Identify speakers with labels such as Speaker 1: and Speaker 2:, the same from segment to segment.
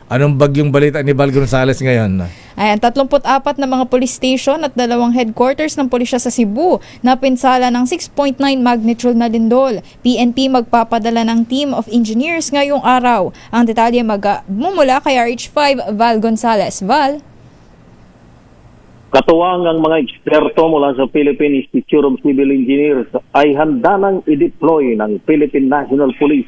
Speaker 1: Anong bagyong balita ni Val Gonzales ngayon?
Speaker 2: Ayan, 34 na mga police station at 2 headquarters ng pulisya sa Cebu na pinsala ng 6.9 magnitude na lindol. PNP magpapadala ng team of engineers ngayong araw. Ang detalye mumula kay RH5 Val Gonzales. Val?
Speaker 3: Katuwang ang mga eksperto mula sa Philippine Institute of Civil Engineers ay handa nang i-deploy ng Philippine National Police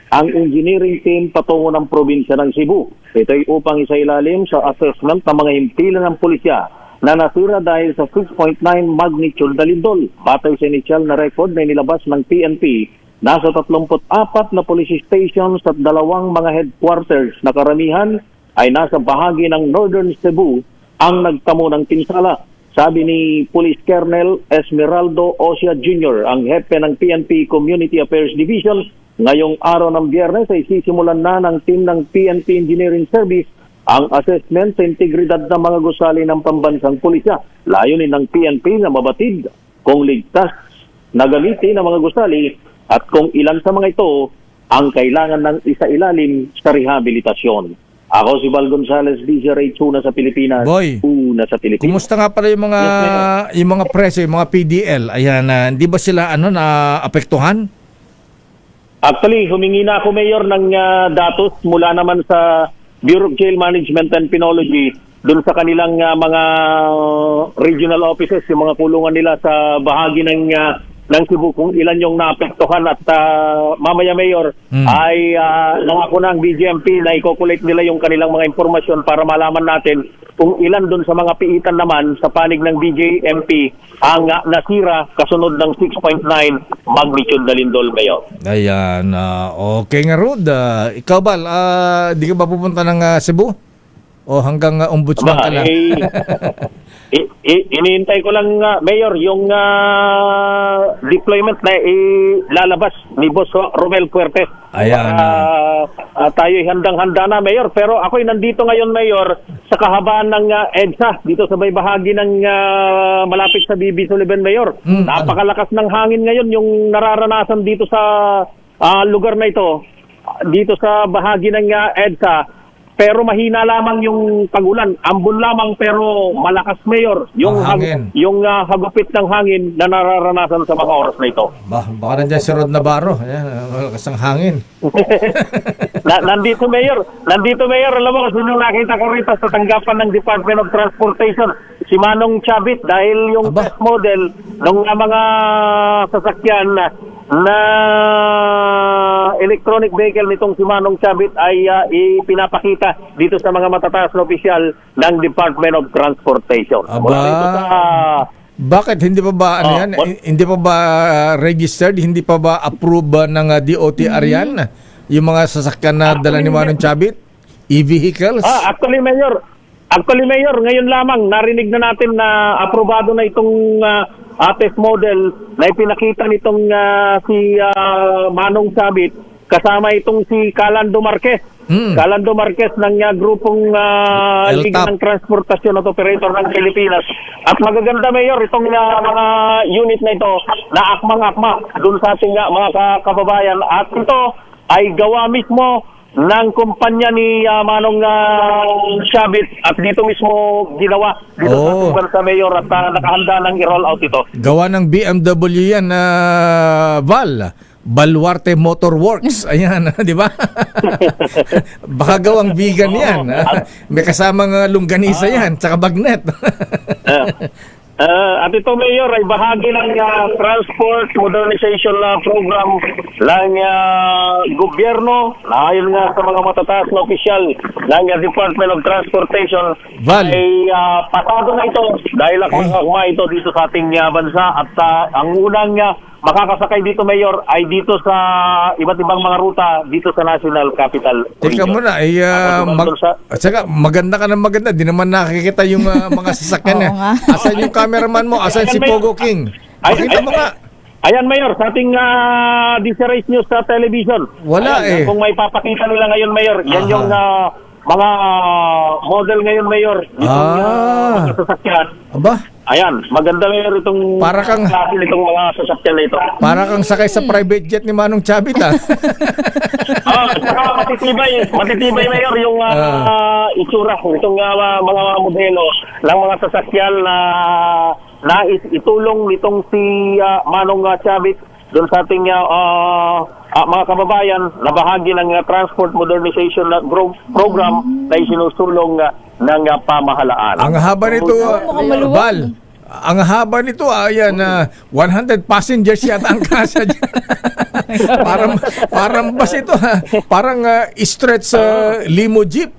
Speaker 3: ang engineering team patungo ng probinsya ng Cebu. Ito ay upang isailalim sa assessment ng mga himpilan ng pulisya na nasira dahil sa 6.9 magnitude na lindol. Batay sa initial na record na nilabas ng PNP, nasa 34 na police stations at 2 mga headquarters na karamihan ay nasa bahagi ng Northern Cebu ang nagtamo ng pinsala. Sabi ni Police Colonel Esmeraldo Osia Jr., ang hepe ng PNP Community Affairs Division, ngayong araw ng Biyernes ay sisimulan na ng team ng PNP Engineering Service ang assessment sa integridad ng mga gusali ng pambansang pulisya. Layunin ng PNP na mabatid kung ligtas na gamitin ng mga gusali at kung ilan sa mga ito ang kailangan ng isailalim sa rehabilitasyon. Ako si Val Gonzales, DZRH, una sa Pilipinas.
Speaker 1: Boy,
Speaker 3: una sa Pilipinas.
Speaker 1: kumusta nga pala yung mga preso, yung mga PDL? Ayan, hindi ba sila na apektuhan?
Speaker 3: Actually, humingi na ako, Mayor, ng datos mula naman sa Bureau of Jail Management and Penology dun sa kanilang mga regional offices, yung mga kulungan nila sa bahagi ng Cebu, kung ilan yung naapektuhan at mamaya, Mayor, ay nangako na ang BGMP na i-calculate nila yung kanilang mga impormasyon para malaman natin kung ilan dun sa mga piitan naman sa panig ng BGMP ang nasira kasunod ng 6.9 magnitude na lindol, Mayor.
Speaker 1: Ayan, okay nga Rod. Ikaw Val, di ka ba pupunta ng Cebu? O hanggang ombudsman ka lang?
Speaker 3: Iniintay ko lang, Mayor, yung deployment na ilalabas ni Boss Romel Fuertes.
Speaker 1: Ayan.
Speaker 3: Tayo'y handang-handa na, Mayor. Pero ako'y nandito ngayon, Mayor, sa kahabaan ng EDSA, dito sa may bahagi ng malapit sa BB Sullivan, Mayor. Napakalakas ng hangin ngayon yung nararanasan dito sa lugar na ito, dito sa bahagi ng EDSA. Pero mahina lamang yung pagulan. Ambon lamang pero malakas, Mayor. Yung hagupit ng hangin na nararanasan sa mga oras na ito.
Speaker 1: Baka nandiyan si Rod Navarro. Ayan, malakas ang hangin.
Speaker 3: Nandito, Mayor. Alam mo, kasi nung nakita ko rito sa tanggapan ng Department of Transportation, si Manong Chavit, dahil yung test model ng mga sasakyan na electronic vehicle nitong si Manong Chavit ay ipinapakita dito sa mga matataas na opisyal ng Department of Transportation.
Speaker 1: Bakit hindi pa ba hindi pa ba registered, hindi pa ba approve ng DOTR yan? Yung mga sasakyan na dala ni Manong Chavit? E-vehicles?
Speaker 3: Actually, Mayor, ngayon lamang narinig na natin na aprobado na itong test model na ipinakita nitong si Manong Chavit kasama itong si Calando Marquez. Calando Marquez ng grupong Liga ng Transportasyon at Operator ng Pilipinas. At magaganda, Mayor, itong mga unit na ito na akmang-akma dun sa ating mga kababayan. At ito ay gawa mismo ng kumpanya ni Manong Chavit at dito mismo ginawa dito sa ating bansa, Mayor, at nakahanda ng i-roll out ito.
Speaker 1: Gawa ng BMW yan, Val. Baluarte Motor Works. Ayan, di ba? Baka gawang vegan yan. May kasamang longganisa yan, tsaka bagnet.
Speaker 3: At ito, Mayor, ay bahagi ng transport modernization program ng gobyerno na ayon nga sa mga matataas na opisyal ng Department of Transportation.
Speaker 1: Val,
Speaker 3: ay pasado na ito dahil akma ito dito sa ating bansa at ang unang makakasakay dito, Mayor, ay dito sa iba't ibang mga ruta dito sa National Capital
Speaker 1: teka
Speaker 3: Region.
Speaker 1: muna, saka maganda ka ng maganda, di naman nakikita yung mga sasakyan. Asan yung cameraman mo? Asan si Pogo King? Pakita mo nga.
Speaker 3: Ayan, Mayor, sa ating DZRH News sa television.
Speaker 1: Wala
Speaker 3: ayan, kung may papakita nila ngayon, Mayor, yan yung mga model ngayon, Mayor. Itong mga sasakyan.
Speaker 1: Aba?
Speaker 3: Ayan, maganda Mayor itong
Speaker 1: Para kang-
Speaker 3: klase nitong mga sasakyan na ito.
Speaker 1: Para kang sakay sa private jet ni Manong Chavit, ah.
Speaker 3: Saka matitibay Mayor yung itsura itong mga modelo ng mga sasakyan na nais itulong nitong si Manong Chavit doon sa ating mga kababayan na bahagi ng Transport Modernization Program na isinusulong ng pamahalaan.
Speaker 1: Ang haba nito,
Speaker 2: mukhang maluwag.
Speaker 1: Val. Ang haba nito, ayan, 100 passengers yata ang kasa dyan. parang bus ito, ha? Parang stretch limo jeep.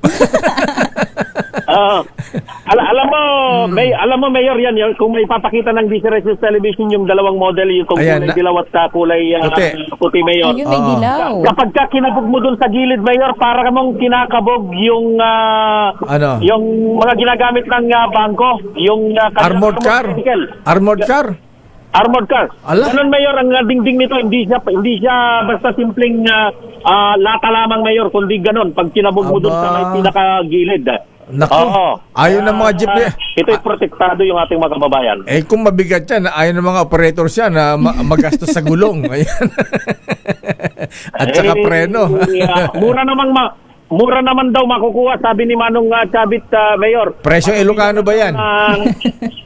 Speaker 3: Alam mo Mayor yan kung may papakita ng DZRH television yung dalawang model yung
Speaker 1: Ayan,
Speaker 3: kulay dilaw at kulay puti Mayor.
Speaker 2: Ayun, may dilaw.
Speaker 3: Kapag ka kinabog mo dun sa gilid Mayor, para kamong kinakabog yung
Speaker 1: Ano?
Speaker 3: yung mga ginagamit ng bangko, yung
Speaker 1: Armored car. Armored car.
Speaker 3: Armored car.
Speaker 1: Ala.
Speaker 3: Ganun Mayor ang dingding nito, hindi siya basta simpleng lata lamang Mayor, kundi ganun pag kinabog mo dun sa may
Speaker 1: Aba.
Speaker 3: pinakagilid.
Speaker 1: Naku,
Speaker 3: Oo.
Speaker 1: ayaw ng mga jeep niya.
Speaker 3: Ito'y protektado yung ating mga kababayan.
Speaker 1: Eh kung mabigat yan, ayaw ng mga operators yan na magastos sa gulong. Ayan. At saka preno.
Speaker 3: Mura naman daw makukuha, sabi ni Manong Chavit, Mayor.
Speaker 1: Presyong Ilocano ba yan?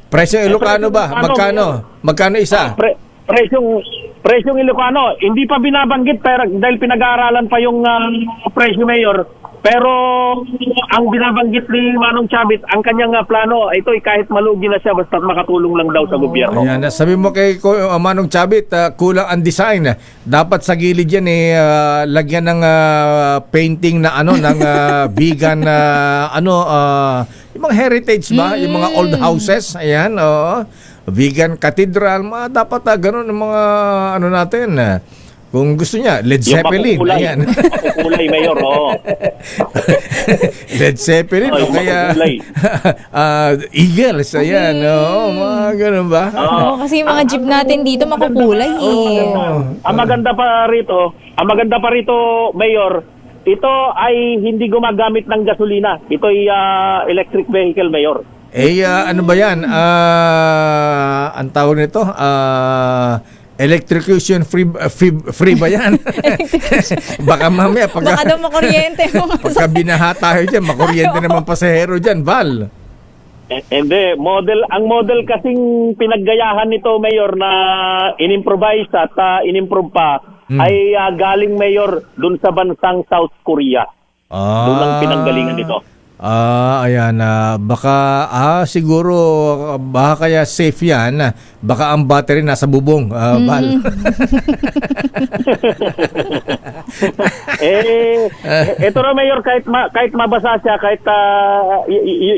Speaker 1: Presyong Ilocano ba? Magkano? Magkano isa?
Speaker 3: Presyong Ilocano, hindi pa binabanggit pero dahil pinag-aaralan pa yung presyo Mayor. Pero ang binabanggit ni Manong Chavit, ang kanyang plano, ito kahit malugi na siya basta makatulong lang daw sa gobyerno.
Speaker 1: Ayan, sabi mo kay Manong Chavit, kulang ang design. Dapat sa gilid yan lagyan ng painting na ng vegan yung mga heritage ba, yung mga old houses, ayan, vegan cathedral, dapat ganun ang mga natin. Kung gusto niya, Led Zeppelin, ayan.
Speaker 3: Makukulay, Mayor, oo.
Speaker 1: Led Zeppelin, o kaya Eagles, ayan, mga ganun ba?
Speaker 2: Oo, kasi yung mga jeep natin dito makukulay eh.
Speaker 3: Ang maganda pa rito, Mayor, ito ay hindi gumagamit ng gasolina. Ito ay electric vehicle, Mayor.
Speaker 1: Ano ba yan? Ang tawag nito? Electrocution free ba yan? Baka mamaya
Speaker 2: Baka daw makuryente.
Speaker 1: pagka binaha tayo dyan, makuryente naman pasahero dyan, Val.
Speaker 3: Hindi, ang model kasing pinaggayahan nito, Mayor, na inimprovise at inimprove pa, ay galing, Mayor, dun sa bansang South Korea. Doon ang pinanggalingan nito.
Speaker 1: Ayan, baka siguro baka kaya safe yan. Baka ang battery nasa bubong, Val.
Speaker 3: Ito na Mayor, kahit mabasa siya, kahit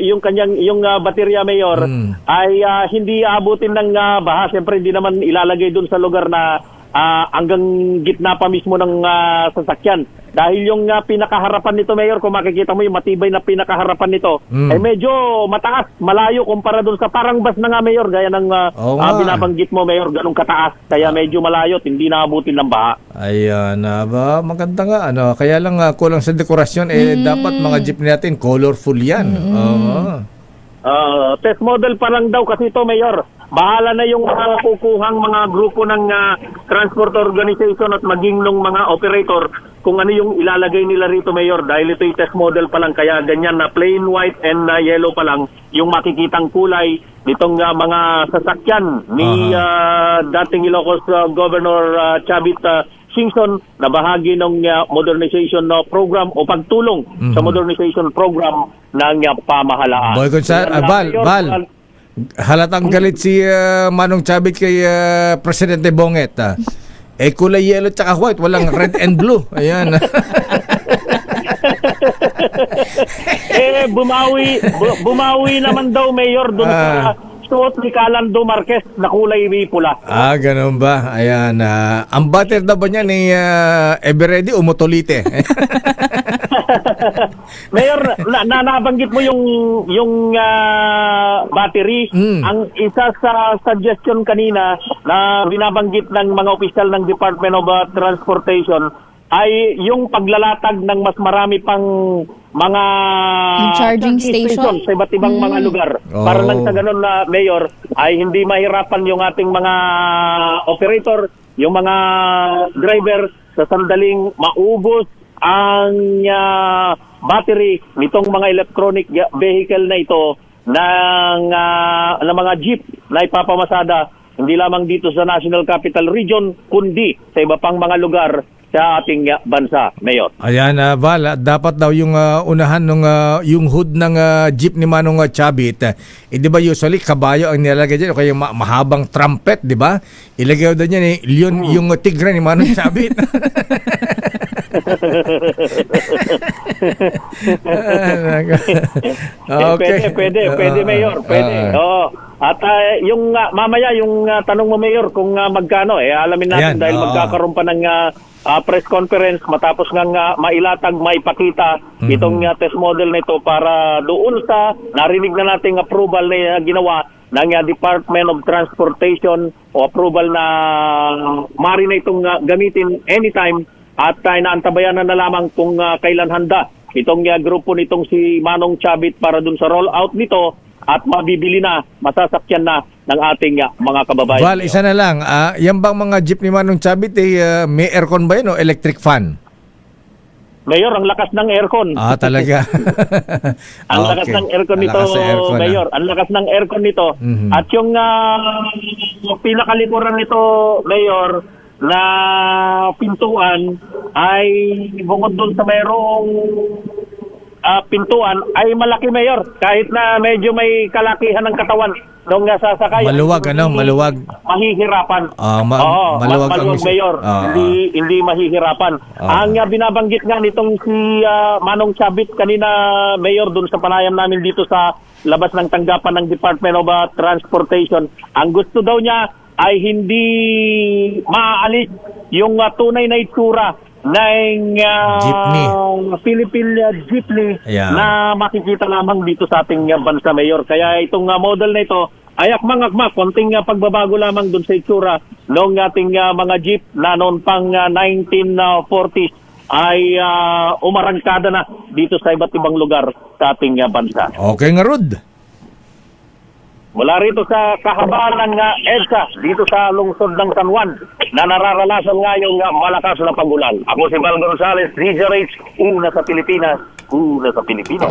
Speaker 3: yung kanyang baterya Mayor ay hindi abutin ng baha. Siyempre hindi naman ilalagay dun sa lugar na hanggang gitna pa mismo ng sasakyan. Dahil yung pinakaharapan nito, Mayor, kung makikita mo yung matibay na pinakaharapan nito, ay medyo mataas, malayo kumpara doon sa parang bus na nga, Mayor, gaya ng binabanggit mo, Mayor, ganun kataas. Kaya medyo malayo, hindi naabutin ng baha.
Speaker 1: Ayan, maganda nga. Kaya lang kulang sa dekorasyon. Dapat mga jeep natin, colorful yan.
Speaker 3: Test model pa lang daw kasi ito, Mayor. Bahala na yung mga kukuhang mga grupo ng transport organization at maging ng mga operator kung ano yung ilalagay nila rito, Mayor. Dahil ito yung test model pa lang, kaya ganyan na plain white and yellow pa lang yung makikitang kulay nitong mga sasakyan ni dating Ilocos Governor Chavit Singson na bahagi ng modernization program o pagtulong sa modernization program ng pamahalaan.
Speaker 1: Boy, Val, halatang galit si Manong Chavit kay Presidente Bonget. Kulay yellow tsaka white, walang red and blue. Ayan.
Speaker 3: Bumawi naman daw, Mayor, doon sa suot ni Calando Marquez na kulay pula.
Speaker 1: Ganun ba? Ayan. Ang batter daw ba niya ni Everready o Motolite?
Speaker 3: Mayor, nabanggit mo yung battery. Ang isa sa suggestion kanina na binabanggit ng mga opisyal ng Department of Transportation ay yung paglalatag ng mas marami pang mga
Speaker 2: Yung charging station?
Speaker 3: sa iba't ibang mga lugar.
Speaker 1: Oh.
Speaker 3: Para lang sa ganun na, Mayor, ay hindi mahirapan yung ating mga operator, yung mga driver sa sandaling maubos ang battery nitong mga electronic vehicle na ito ng mga jeep na ipapamasada hindi lamang dito sa National Capital Region kundi sa iba pang mga lugar sa ating bansa, Mayor.
Speaker 1: Ayan, Val, dapat daw yung unahan nung yung hood ng jeep ni Manong Chavit. Di ba usually kabayo ang nilalagay dyan o kaya mahabang trumpet, di ba? Ilagay daw dyan yung tigre ni Manong Chavit. Okay.
Speaker 3: Pwede, Mayor. Pwede. Oo. At yung mamaya yung tanong mo, Mayor, kung magkano alamin natin
Speaker 1: Ayan,
Speaker 3: dahil
Speaker 1: oo.
Speaker 3: magkakaroon pa ng press conference matapos nga mailatag, maipakita itong test model na ito para doon sa narinig na nating approval na ginawa ng Department of Transportation o approval na maaari na itong gamitin anytime at inaantabayan na lamang kung kailan handa itong grupo nitong si Manong Chavit para dun sa rollout nito at mabibili na, masasakyan na ng ating mga kababayan.
Speaker 1: Val, isa na lang. Yan bang mga jeep ni Manong Chavit may aircon ba yun o electric fan?
Speaker 3: Mayor, ang lakas ng aircon.
Speaker 1: Talaga.
Speaker 3: Ang lakas ng aircon nito, Mayor. Ang lakas ng aircon nito.
Speaker 1: Mhm.
Speaker 3: At yung pinakalikuran nito, Mayor, na pintuan ay bukod doon sa mayroong pintuan ay malaki, Mayor. Kahit na medyo may kalakihan ng katawan nung sasakay.
Speaker 1: Maluwag, maluwag.
Speaker 3: Mahihirapan.
Speaker 1: Maluwag ang
Speaker 3: maluwag, Mayor. Hindi mahihirapan. Ang binabanggit nga nitong si Manong Chavit kanina, Mayor, dun sa panayam namin dito sa labas ng tanggapan ng Department of Transportation, ang gusto daw niya ay hindi maaalis yung tunay na itsura ng
Speaker 1: Jeepney.
Speaker 3: Philippine jeepney
Speaker 1: Ayan.
Speaker 3: na makikita lamang dito sa ating bansa, Mayor. Kaya itong model na ito ay akmang-akma, konting pagbabago lamang dun sa itsura ng ating mga jeep na noon pang 1940s ay umarangkada na dito sa iba't ibang lugar sa ating bansa.
Speaker 1: Okay nga, Rod.
Speaker 3: Mula rito sa kahabaan ng EDSA, dito sa lungsod ng San Juan, na nararanasan nga yung malakas na pagulan. Ako si Val Gonzales, DZRH, una sa Pilipinas, una sa Pilipinas.